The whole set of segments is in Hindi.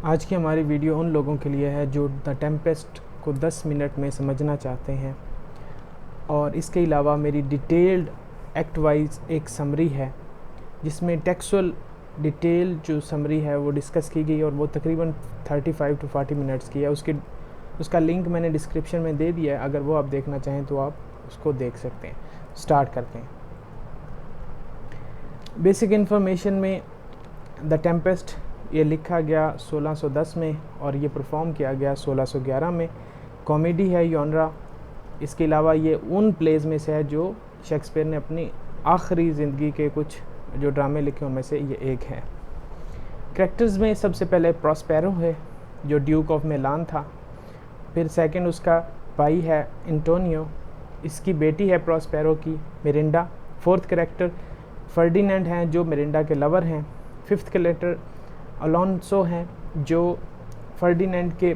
आज की हमारी वीडियो उन लोगों के लिए है जो द टेम्पेस्ट को 10 मिनट में समझना चाहते हैं, और इसके अलावा मेरी डिटेल्ड एक्ट वाइज एक समरी है जिसमें टेक्सुअल डिटेल जो समरी है वो डिस्कस की गई और वो तकरीबन 35 to 40 मिनट्स की है। उसका लिंक मैंने डिस्क्रिप्शन में दे दिया है, अगर वो आप देखना चाहें तो आप उसको देख सकते हैं। स्टार्ट करते हैं। बेसिक इन्फॉर्मेशन में द टेम्पेस्ट ये लिखा गया 1610 में और ये परफॉर्म किया गया 1611 में। कॉमेडी है जॉनरा। इसके अलावा ये उन प्लेज़ में से है जो शेक्सपियर ने अपनी आखिरी ज़िंदगी के कुछ जो ड्रामे लिखे उनमें से ये एक है। कैरेक्टर्स में सबसे पहले प्रॉस्पेरो है जो ड्यूक ऑफ मिलान था। फिर सेकंड उसका भाई है एंटोनियो, इसकी बेटी है प्रॉस्पेरो की मिरिंडा। फोर्थ कैरेक्टर फर्डिनेंड हैं जो मिरिंडा के लवर हैं। फिफ्थ कैरेक्टर अलोंसो हैं जो फर्डिनेंड के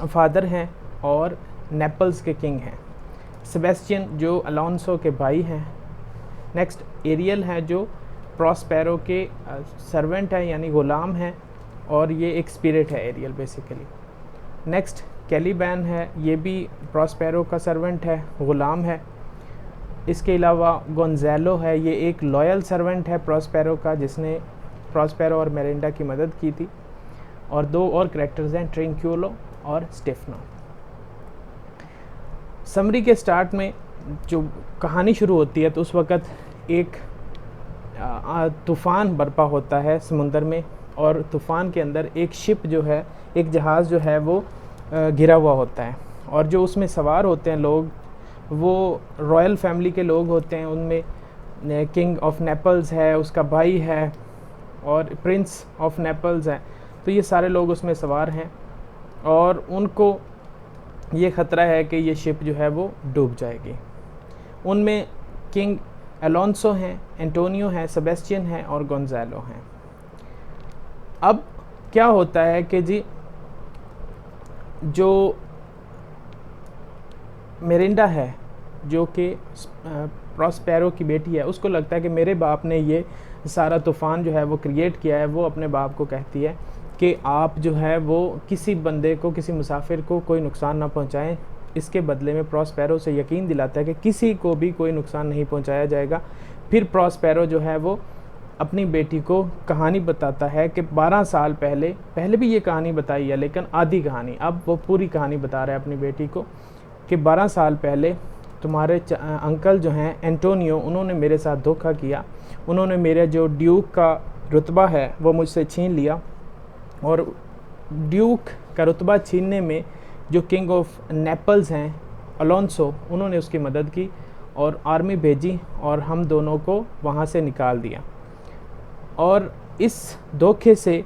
फादर हैं और नेपल्स के किंग हैं। सेबेस्टियन जो अलोंसो के भाई हैं। नेक्स्ट एरियल हैं जो प्रॉस्पेरो के सर्वेंट हैं यानी ग़ुलाम हैं, और ये एक स्पिरिट है एरियल बेसिकली। नेक्स्ट कैलिबैन है, ये भी प्रॉस्पेरो का सर्वेंट है, ग़ुलाम है। इसके अलावा गोंज़ालो है, ये एक लॉयल सर्वेंट है प्रॉस्पेरो का जिसने प्रॉस्पेरो और मेरिंडा की मदद की थी। और दो और कैरेक्टर्स हैं ट्रिंक्यूलो और स्टेफनो। समरी के स्टार्ट में जो कहानी शुरू होती है तो उस वक़्त एक तूफ़ान बरपा होता है समुंदर में, और तूफ़ान के अंदर एक शिप जो है, एक जहाज़ जो है वो गिरा हुआ होता है, और जो उसमें सवार होते हैं लोग वो रॉयल फैमिली के लोग होते हैं। उनमें किंग ऑफ नेपल्स है, उसका भाई है, और प्रिंस ऑफ नेपल्स है। तो ये सारे लोग उसमें सवार हैं और उनको ये ख़तरा है कि ये शिप जो है वो डूब जाएगी। उनमें किंग अलोंसो हैं, एंटोनियो हैं, सेबेस्टियन हैं और गोंज़ालो हैं। अब क्या होता है कि जी जो मिरिंडा है जो कि प्रॉस्पेरो की बेटी है, उसको लगता है कि मेरे बाप ने ये सारा तूफ़ान जो है वो क्रिएट किया है। वो अपने बाप को कहती है कि आप जो है वो किसी बंदे को, किसी मुसाफिर को कोई नुकसान ना पहुंचाएं। इसके बदले में प्रॉस्पेरो से यकीन दिलाता है कि किसी को भी कोई नुकसान नहीं पहुंचाया जाएगा। फिर प्रॉस्पेरो जो है वो अपनी बेटी को कहानी बताता है कि 12 साल पहले भी ये कहानी बताई है, लेकिन आधी कहानी, अब वो पूरी कहानी बता रहा है अपनी बेटी को कि 12 साल पहले तुम्हारे अंकल जो हैं एंटोनियो, उन्होंने मेरे साथ धोखा किया। उन्होंने मेरे जो ड्यूक का रुतबा है वो मुझसे छीन लिया, और ड्यूक का रुतबा छीनने में जो किंग ऑफ नेपल्स हैं अलोंसो, उन्होंने उसकी मदद की और आर्मी भेजी और हम दोनों को वहाँ से निकाल दिया। और इस धोखे से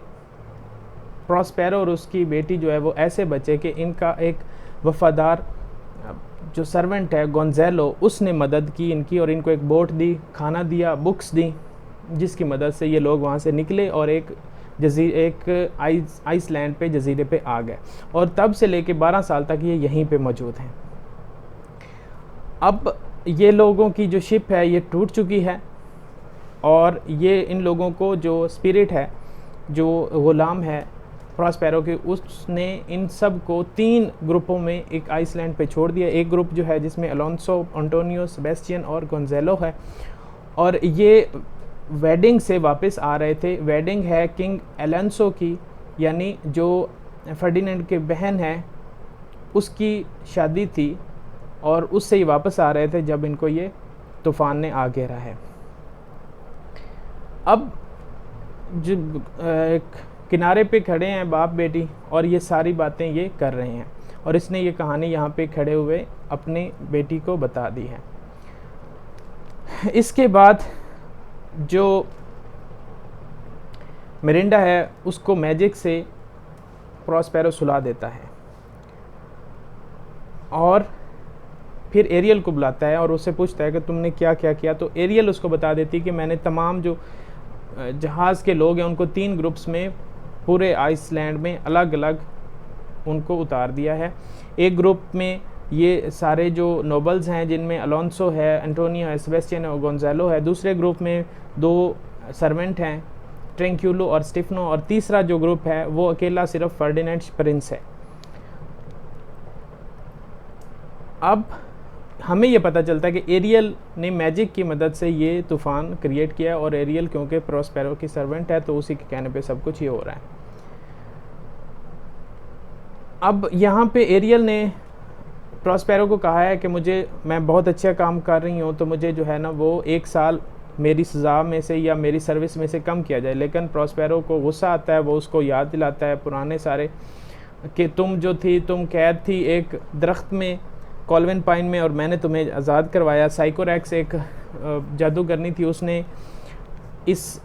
प्रॉस्पेरो और उसकी बेटी जो है वो ऐसे बचे कि इनका एक वफ़ादार जो सर्वेंट है गोंज़ालो, उसने मदद की इनकी और इनको एक बोट दी, खाना दिया, बुक्स दी, जिसकी मदद से ये लोग वहाँ से निकले और एक आइसलैंड पे जजीरे पे आ गए, और तब से लेके 12 साल तक ये यहीं पे मौजूद हैं। अब ये लोगों की जो शिप है ये टूट चुकी है, और ये इन लोगों को जो स्पिरिट है, जो ग़ुलाम है प्रॉस्पेरो के, उसने इन सब को 3 ग्रुपों में एक आइसलैंड पे छोड़ दिया। एक ग्रुप जो है जिसमें अलोंसो, एंटोनियो, सेबेस्टियन और गोंज़ालो है, और ये वेडिंग से वापस आ रहे थे। वेडिंग है किंग अलोंसो की, यानी जो फर्डिनेंड के बहन है उसकी शादी थी, और उससे ही वापस आ रहे थे जब इनको ये तूफ़ान ने आ घेरा है। अब जो एक किनारे पे खड़े हैं बाप बेटी, और ये सारी बातें ये कर रहे हैं, और इसने ये कहानी यहाँ पे खड़े हुए अपनी बेटी को बता दी है। इसके बाद जो मिरिंडा है उसको मैजिक से प्रॉस्पेरो सुला देता है, और फिर एरियल को बुलाता है और उससे पूछता है कि तुमने क्या क्या किया। तो एरियल उसको बता देती कि मैंने तमाम जो जहाज़ के लोग हैं उनको 3 ग्रुप्स में पूरे आइसलैंड में अलग अलग उनको उतार दिया है। एक ग्रुप में ये सारे जो नोबल्स हैं जिनमें अलोंसो है, एंटोनियो है, सेबेस्टियन है और गोंज़ालो है। दूसरे ग्रुप में 2 सर्वेंट हैं ट्रैंक्यूलो और स्टिफनो, और तीसरा जो ग्रुप है वो अकेला सिर्फ फर्डिनेंड प्रिंस है। अब हमें ये पता चलता है कि एरियल ने मैजिक की मदद से ये तूफ़ान क्रिएट किया है, और एरियल क्योंकि प्रॉस्पेरो की सर्वेंट है तो उसी के कहने पे सब कुछ ये हो रहा है। अब यहाँ पे एरियल ने प्रॉस्पेरो को कहा है कि मैं बहुत अच्छा काम कर रही हूँ, तो मुझे जो है ना वो 1 साल मेरी सज़ा में से या मेरी सर्विस में से कम किया जाए। लेकिन प्रॉस्पेरो को गुस्सा आता है, वो उसको याद दिलाता है पुराने सारे कि तुम कैद थी एक दरख्त में, कॉल्विन पाइन में, और मैंने तुम्हें आज़ाद करवाया। साइकोरैक्स एक जादूगरनी थी, उसने इस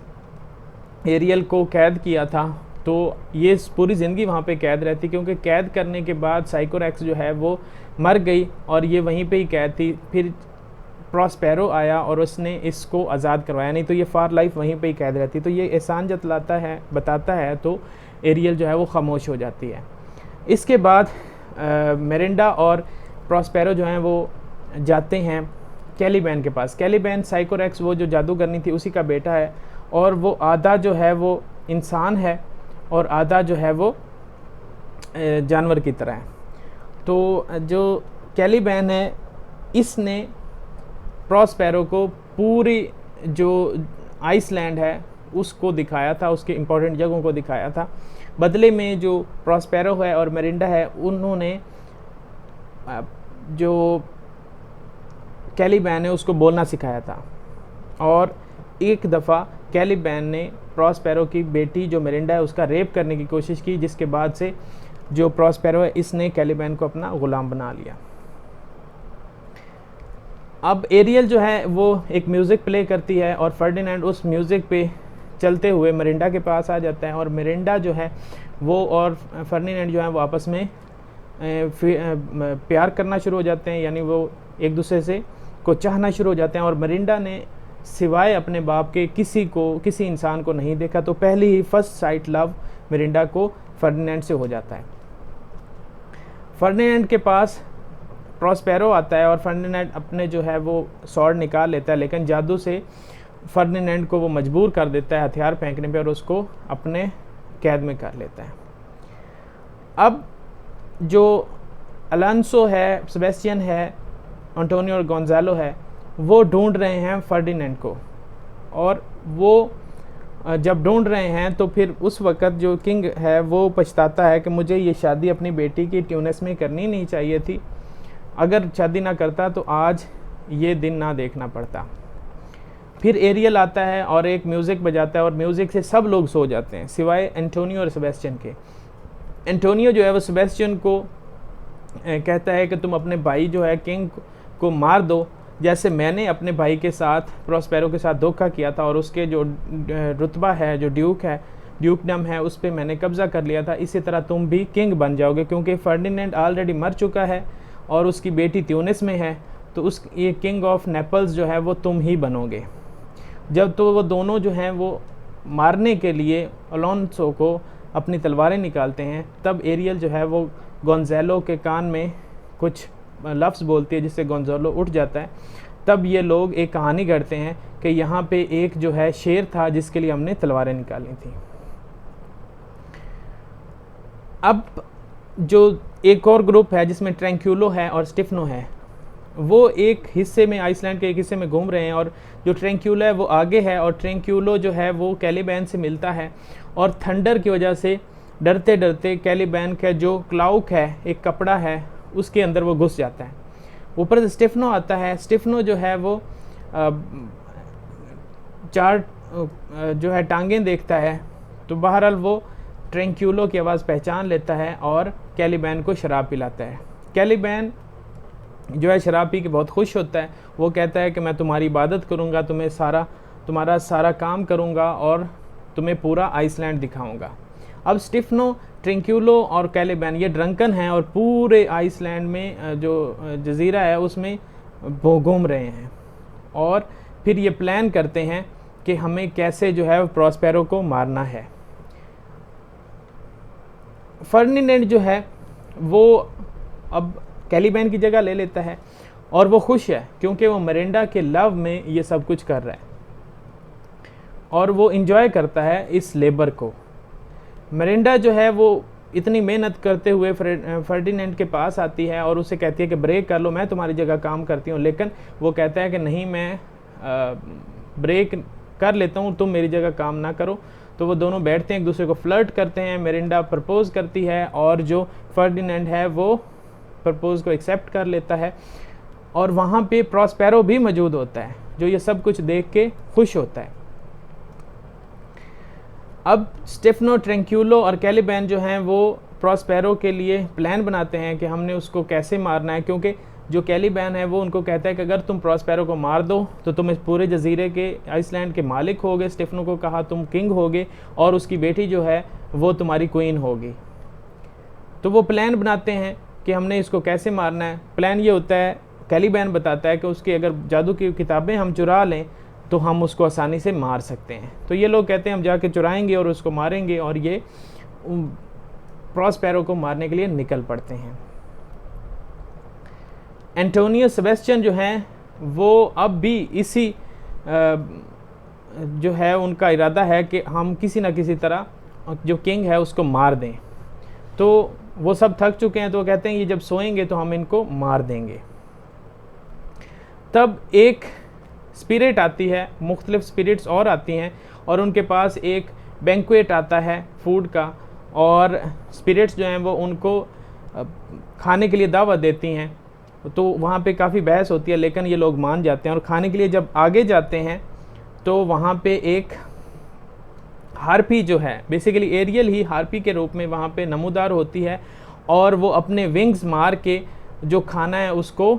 एरियल को कैद किया था, तो ये पूरी ज़िंदगी वहाँ पे कैद रहती, क्योंकि कैद करने के बाद साइकोरैक्स जो है वो मर गई और ये वहीं पे ही कैद थी। फिर प्रॉस्पेरो आया और उसने इसको आज़ाद करवाया, नहीं तो ये फार लाइफ वहीं पे ही कैद रहती। तो ये एहसान बताता है तो एरियल जो है वो खामोश हो जाती है। इसके बाद मेरिंडा और प्रॉस्पेरो जो हैं वो जाते हैं कैलिबैन के पास। कैलिबैन साइकोरैक्स वो जो जादूगरनी थी उसी का बेटा है, और वो आधा जो है वो इंसान है और आधा जो है वो जानवर की तरह है। तो जो कैलिबैन है इसने प्रॉस्पेरो को पूरी जो आइसलैंड है उसको दिखाया था, उसके इम्पोर्टेंट जगहों को दिखाया था। बदले में जो प्रॉस्पेरो है और मेरिंडा है उन्होंने जो कैलिबैन है उसको बोलना सिखाया था। और एक दफ़ा कैलिबैन ने प्रॉस्पेरो की बेटी जो मेरिंडा है उसका रेप करने की कोशिश की, जिसके बाद से जो प्रॉस्पेरो है इसने कैलिबैन को अपना ग़ुलाम बना लिया। अब एरियल जो है वो एक म्यूज़िक प्ले करती है और फर्डिनेंड उस म्यूज़िक पे चलते हुए मेरिंडा के पास आ जाता है, और मेरिंडा जो है वो और फर्डिनेंड जो है वो आपस में प्यार करना शुरू हो जाते हैं, यानी वो एक दूसरे से को चाहना शुरू हो जाते हैं। और मेरिंडा ने सिवाय अपने बाप के किसी इंसान को नहीं देखा, तो पहले ही फर्स्ट साइट लव मेरिंडा को फर्डिनेंड से हो जाता है। फर्डिनेंड के पास प्रॉस्पेरो आता है और फर्डिनेंड अपने जो है वो स्वॉर्ड निकाल लेता है, लेकिन जादू से फर्डिनेंड को वो मजबूर कर देता है हथियार फेंकने पे और उसको अपने कैद में कर लेता है। अब जो अलांसो है, सेबेस्टियन है, एंटोनियो और गोंजालो है, वो ढूंढ रहे हैं फर्डिनेंड को, और वो जब ढूंढ रहे हैं तो फिर उस वक़्त जो किंग है वो पछताता है कि मुझे ये शादी अपनी बेटी की ट्यूनिस में करनी नहीं चाहिए थी, अगर शादी ना करता तो आज ये दिन ना देखना पड़ता। फिर एरियल आता है और एक म्यूज़िक बजाता है, और म्यूज़िक से सब लोग सो जाते हैं सिवाय एंटोनियो और सेबेस्टियन के। एंटोनियो जो है वो सेबेस्टियन को कहता है कि तुम अपने भाई जो है किंग को मार दो, जैसे मैंने अपने भाई के साथ प्रॉस्पेरो के साथ धोखा किया था और उसके जो रुतबा है, जो ड्यूकडम है, उस पर मैंने कब्ज़ा कर लिया था, इसी तरह तुम भी किंग बन जाओगे, क्योंकि फर्डिनेंड ऑलरेडी मर चुका है और उसकी बेटी ट्यूनिस में है, तो ये किंग ऑफ नेपल्स जो है वो तुम ही बनोगे। जब तो वो दोनों जो हैं वो मारने के लिए अलोंसो को अपनी तलवारें निकालते हैं, तब एरियल जो है वो गोंजालो के कान में कुछ लफ्ज़ बोलती है जिससे गोंजालो उठ जाता है। तब ये लोग एक कहानी गढ़ते हैं कि यहाँ पे एक जो है शेर था जिसके लिए हमने तलवारें निकाली थी। अब जो एक और ग्रुप है जिसमें ट्रैंक्यूलो है और स्टिफनो है, वो एक हिस्से में आइसलैंड के एक हिस्से में घूम रहे हैं, और जो ट्रैंक्यूलो है वो आगे है, और ट्रैंक्यूलो जो है वो कैलिबैन से मिलता है, और थंडर की वजह से डरते डरते कैलिबैन का जो क्लाउक है, एक कपड़ा है, उसके अंदर वो घुस जाता है। ऊपर से स्टिफनो आता है। स्टिफनो जो है वो चार जो है टांगें देखता है, तो बहरहाल वो ट्रैंक्यूलो की आवाज़ पहचान लेता है और कैलिबैन को शराब पिलाता है। कैलिबैन जो है शराब पी के बहुत खुश होता है, वो कहता है कि मैं तुम्हारी इबादत करूँगा, तुम्हारा सारा काम करूँगा और तुम्हें पूरा आइसलैंड दिखाऊँगा। अब स्टिफनो, ट्रैंक्यूलो और कैलिबैन ये ड्रंकन हैं और पूरे आइसलैंड में जो जजीरा है उसमें घूम रहे हैं, और फिर ये प्लान करते हैं कि हमें कैसे जो है प्रॉस्पेरो को मारना है। फर्डिनेंड जो है वो अब कैलिबैन की जगह ले लेता है और वो खुश है क्योंकि वो मेरिंडा के लव में ये सब कुछ कर रहा है। और वो इंजॉय करता है इस लेबर को। मिरिंडा जो है वो इतनी मेहनत करते हुए फर्डिनेंड के पास आती है और उसे कहती है कि ब्रेक कर लो, मैं तुम्हारी जगह काम करती हूँ, लेकिन वो कहता है कि नहीं, मैं ब्रेक कर लेता हूँ, तुम मेरी जगह काम ना करो। तो वो दोनों बैठते हैं, एक दूसरे को फ्लर्ट करते हैं। मिरिंडा प्रपोज करती है और जो फर्डिनेंड है वो प्रपोज को एक्सेप्ट कर लेता है, और वहाँ पे प्रॉस्पेरो भी मौजूद होता है जो ये सब कुछ देख के खुश होता है। अब स्टेफनो, ट्रैंक्यूलो और कैलिबैन जो हैं वो प्रॉस्पेरो के लिए प्लान बनाते हैं कि हमने उसको कैसे मारना है, क्योंकि जो कैलिबैन है वो उनको कहता है कि अगर तुम प्रॉस्पेरो को मार दो तो तुम इस पूरे जजीरे के, आइसलैंड के मालिक होगे। स्टेफनो को कहा तुम किंग होगे और उसकी बेटी जो है वो तुम्हारी क्वीन होगी। तो वो प्लान बनाते हैं कि हमने इसको कैसे मारना है। प्लान ये होता है, कैलिबैन बताता है कि उसकी अगर जादू की किताबें हम चुरा लें तो हम उसको आसानी से मार सकते हैं। तो ये लोग कहते हैं हम जाके चुराएंगे और उसको मारेंगे, और ये प्रॉस्पेरो को मारने के लिए निकल पड़ते हैं। एंटोनियो सेबेस्टियन जो हैं वो अब भी इसी जो है उनका इरादा है कि हम किसी न किसी तरह जो किंग है उसको मार दें। तो वो सब थक चुके हैं, तो कहते हैं ये जब सोएंगे तो हम इनको मार देंगे। तब एक स्पिरिट आती है, मुख्तलिफ स्पिरिट्स और आती हैं, और उनके पास एक बैंक्वेट आता है फूड का, और स्पिरिट्स जो हैं वो उनको खाने के लिए दावत देती हैं। तो वहाँ पे काफ़ी बहस होती है, लेकिन ये लोग मान जाते हैं, और खाने के लिए जब आगे जाते हैं तो वहाँ पे एक हार्पी जो है, बेसिकली एरियल ही हार्पी के रूप में वहाँ पे नमूदार होती है, और वो अपने विंग्स मार के जो खाना है उसको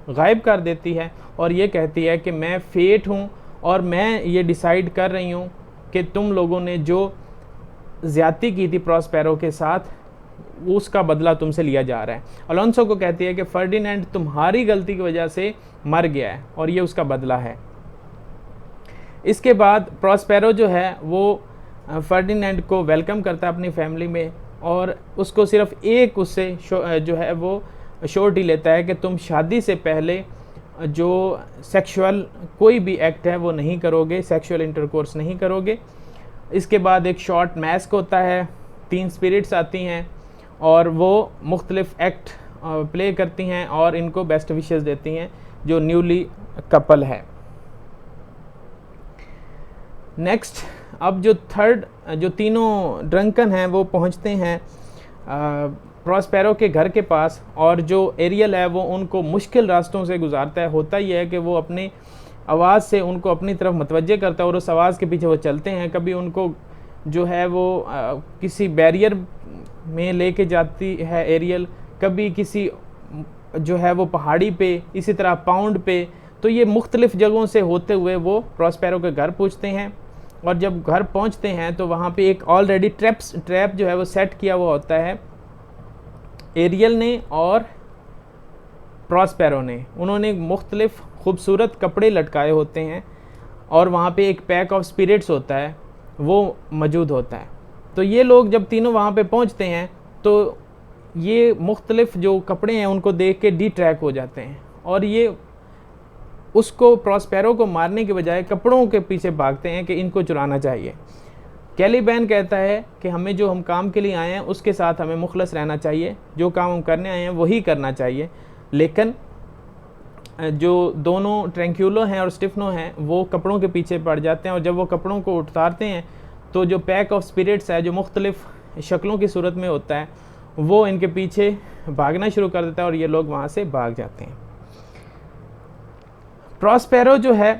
गायब कर देती है, और ये कहती है कि मैं फेट हूँ और मैं ये डिसाइड कर रही हूँ कि तुम लोगों ने जो ज़्यादती की थी प्रॉस्पेरो के साथ उसका बदला तुमसे लिया जा रहा है। अलोंसो को कहती है कि फर्डिनेंड तुम्हारी गलती की वजह से मर गया है और ये उसका बदला है। इसके बाद प्रॉस्पेरो जो है वो फर्डिनेंड को वेलकम करता है अपनी फैमिली में, और उसको सिर्फ एक उससे जो है वो श्योरिटी लेता है कि तुम शादी से पहले जो सेक्सुअल कोई भी एक्ट है वो नहीं करोगे, सेक्सुअल इंटरकोर्स नहीं करोगे। इसके बाद एक शॉर्ट मैस्क होता है, 3 स्पिरिट्स आती हैं और वो मुख्तलिफ एक्ट प्ले करती हैं और इनको बेस्ट विशेस देती हैं जो न्यूली कपल है। नेक्स्ट, अब जो तीनों ड्रंकन हैं वो पहुंचते हैं प्रॉस्पेरो के घर के पास, और जो एरियल है वो उनको मुश्किल रास्तों से गुजारता है। होता ही है कि वो अपनी आवाज़ से उनको अपनी तरफ मतवज्जे करता है और उस आवाज़ के पीछे वो चलते हैं। कभी उनको जो है वो किसी बैरियर में लेके जाती है एरियल, कभी किसी जो है वो पहाड़ी पे, इसी तरह पाउंड पे। तो ये मुख्तलिफ़ जगहों से होते हुए वो प्रॉस्पेरो के घर पहुँचते हैं, और जब घर पहुँचते हैं तो वहाँ पे एक ऑलरेडी ट्रैप जो है वो सेट किया हुआ होता है एरियल ने और प्रॉस्पेरो ने। उन्होंने मुख्तलिफ खूबसूरत कपड़े लटकाए होते हैं, और वहाँ पे एक पैक ऑफ स्पिरिट्स होता है वो मौजूद होता है। तो ये लोग जब तीनों वहाँ पे पहुँचते हैं तो ये मुख्तलिफ जो कपड़े हैं उनको देख के डिट्रैक्ट हो जाते हैं, और ये उसको प्रॉस्पेरो को मारने के बजाय कपड़ों के पीछे भागते हैं कि इनको चुराना चाहिए। कैलिबैन कहता है कि हमें जो हम काम के लिए आए हैं उसके साथ हमें मुखलस रहना चाहिए, जो काम हम करने आए हैं वही करना चाहिए। लेकिन जो दोनों ट्रैंक्यूलो हैं और स्टेफनो हैं वो कपड़ों के पीछे पड़ जाते हैं, और जब वो कपड़ों को उतारते हैं तो जो पैक ऑफ स्पिरिट्स है जो मुख्तलिफ शक्लों की सूरत में होता है वो इनके पीछे भागना शुरू कर देता है, और ये लोग वहाँ से भाग जाते हैं। प्रॉस्पेरो जो है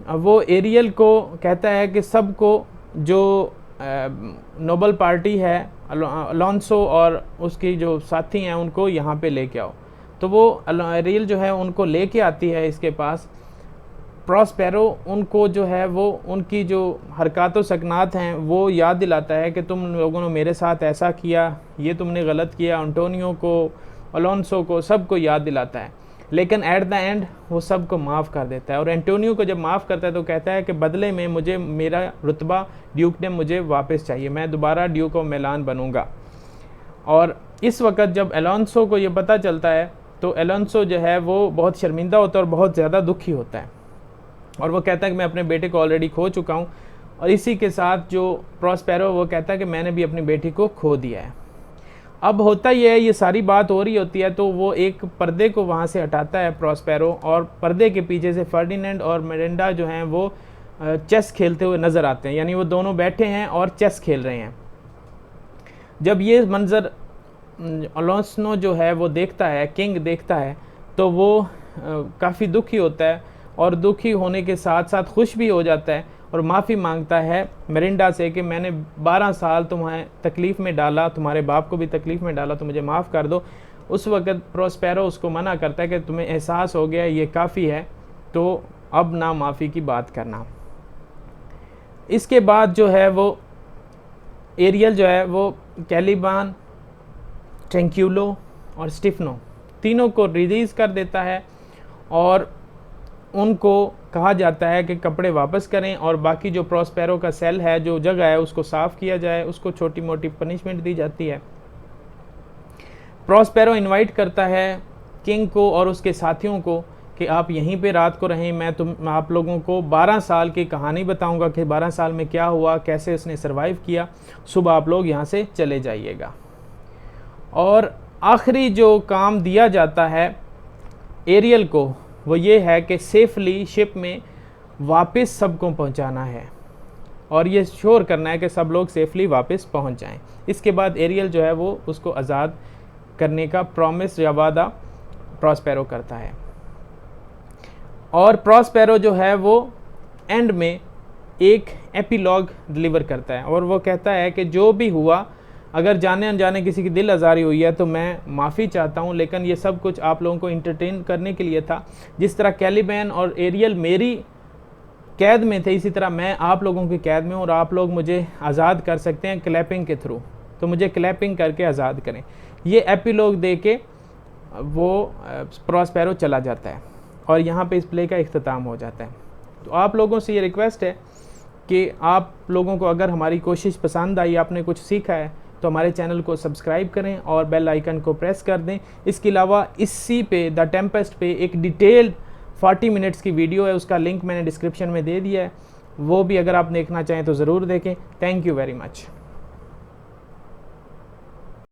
वो एरियल को कहता है कि सबको जो नोबल पार्टी है अलोंसो और उसकी जो साथी हैं उनको यहाँ पे लेके आओ। तो वो एरियल जो है उनको लेके आती है इसके पास। प्रॉस्पेरो उनको जो है वो उनकी जो हरकत व सकनात हैं वो याद दिलाता है कि तुम लोगों ने मेरे साथ ऐसा किया, ये तुमने गलत किया। एंटोनियो को, अलोंसो को, सबको याद दिलाता है, लेकिन एट द एंड वो सबको माफ़ कर देता है। और एंटोनियो को जब माफ़ करता है तो कहता है कि बदले में मुझे मेरा रुतबा ड्यूक ने मुझे वापस चाहिए, मैं दोबारा ड्यूक ऑफ मिलान बनूंगा। और इस वक्त जब अलोंसो को ये पता चलता है तो अलोंसो जो है वो बहुत शर्मिंदा होता है और बहुत ज़्यादा दुखी होता है, और वो कहता है कि मैं अपने बेटे को ऑलरेडी खो चुका हूँ और इसी के साथ जो प्रॉस्पेरो वो कहता है कि मैंने भी अपनी बेटी को खो दिया है। अब होता ही है, ये सारी बात हो रही होती है तो वो एक पर्दे को वहाँ से हटाता है प्रॉस्पेरो, और पर्दे के पीछे से फर्डिनेंड और मिरेंडा जो हैं वो चेस खेलते हुए नज़र आते हैं, यानी वो दोनों बैठे हैं और चेस खेल रहे हैं। जब ये मंज़र अलोंसो जो है वो देखता है, किंग देखता है, तो वो काफ़ी दुखी होता है, और दुखी होने के साथ साथ खुश भी हो जाता है और माफ़ी मांगता है मिरिंडा से कि मैंने 12 साल तुम्हें तकलीफ़ में डाला, तुम्हारे बाप को भी तकलीफ़ में डाला, तो मुझे माफ़ कर दो। उस वक़्त प्रॉस्पेरो उसको मना करता है कि तुम्हें एहसास हो गया, ये काफ़ी है, तो अब ना माफ़ी की बात करना। इसके बाद जो है वो एरियल जो है वो कैलिबान, ट्रैंक्यूलो और स्टिफनो तीनों को रिलीज़ कर देता है, और उनको कहा जाता है कि कपड़े वापस करें और बाकी जो प्रॉस्पेरो का सेल है, जो जगह है, उसको साफ़ किया जाए, उसको छोटी मोटी पनिशमेंट दी जाती है। प्रॉस्पेरो इनवाइट करता है किंग को और उसके साथियों को कि आप यहीं पे रात को रहें, मैं आप लोगों को 12 साल की कहानी बताऊंगा कि 12 साल में क्या हुआ, कैसे उसने सरवाइव किया, सुबह आप लोग यहाँ से चले जाइएगा। और आखिरी जो काम दिया जाता है एरियल को वो ये है कि सेफली शिप में वापस सबको पहुंचाना है, और ये श्योर करना है कि सब लोग सेफली वापस पहुंच जाएं। इसके बाद एरियल जो है वो उसको आज़ाद करने का प्रॉमिस या वादा प्रॉस्पेरो करता है, और प्रॉस्पेरो जो है वो एंड में एक एपिलॉग डिलीवर करता है, और वो कहता है कि जो भी हुआ, अगर जाने अनजाने किसी की दिल आज़ारी हुई है तो मैं माफ़ी चाहता हूँ, लेकिन ये सब कुछ आप लोगों को इंटरटेन करने के लिए था। जिस तरह कैलिबैन और एरियल मेरी कैद में थे, इसी तरह मैं आप लोगों की कैद में हूँ, और आप लोग मुझे आज़ाद कर सकते हैं क्लैपिंग के थ्रू, तो मुझे क्लैपिंग करके आज़ाद करें। ये एपिलॉग दे के वो प्रॉस्पेरो चला जाता है, और यहाँ पे इस प्ले का इख्तिताम हो जाता है। तो आप लोगों से ये रिक्वेस्ट है कि आप लोगों को अगर हमारी कोशिश पसंद आई, आपने कुछ सीखा है, तो हमारे चैनल को सब्सक्राइब करें और बेल आइकन को प्रेस कर दें। इसके अलावा इसी पे द टेम्पेस्ट पे एक डिटेल्ड 40 मिनट्स की वीडियो है, उसका लिंक मैंने डिस्क्रिप्शन में दे दिया है, वो भी अगर आप देखना चाहें तो ज़रूर देखें। Thank you very much.